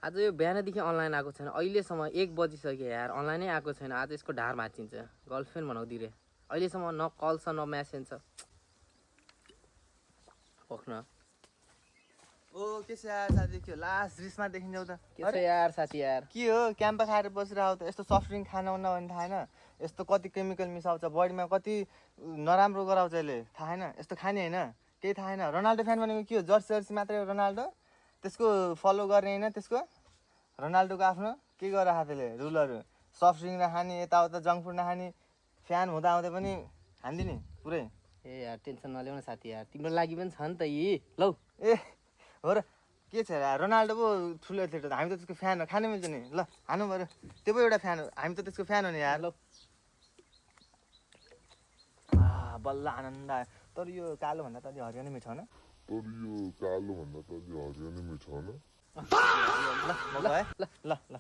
आज यो बिहानदेखि अनलाइन आएको छैन, अहिलेसम्म 1 बजिसक्यो यार, अनलाइनै आएको छैन। आज यसको ढाड भाँचिन्छ, गर्लफ्रेन्ड बनाउँदै रे। अहिलेसम्म न कल छ न म्यासेज छ। पक्न ओ के छ यार साथी, के हो लास्ट रिसमा देखिन्छौ त? के छ यार साथी यार? के हो क्याम्पा खाएर बसिरहेको त? यस्तो सफ्ट ड्रिङ्क खान हुन्न भने थाहा छैन? यस्तो कति केमिकल मिसाउँछ बडीमा, कति नराम्रो गराउँछ यसले, थाहा छैन? यस्तो खाने होइन, केही थाहा छैन। रोनाल्डो फ्यान भनेको के हो? जर्सी मात्रै हो रोनाल्डो? त्यसको फलो गर्ने होइन? त्यसको रोनाल्डोको आफ्नो के गरेर त्यसले रुलहरू? सफ्ट ड्रिङ्क नखाने, यताउता जङ्क फुड नखाने, फ्यान हुँदाहुँदै पनि हान्दिने पुरै। ए यार टेन्सन नल्याउ न साथी यार, तिम्रो लागि पनि छ नि त यी। लौ ए हो र, के छ यार, रोनाल्डो पो ठुलो एथलेट हो, हामी त त्यसको फ्यान हो, खानु मिल्छ नि। ल हानु पऱ्यो, त्यो पो एउटा फ्यान हो, हामी त त्यसको फ्यान हो नि यार। लौ बल्ल आनन्द आयो। तर यो कालोभन्दा त अलि हरियो नै मिठो होइन? तर यो कालोभन्दा त अलि हरियो नै मिठो होइन? ल ल ल ल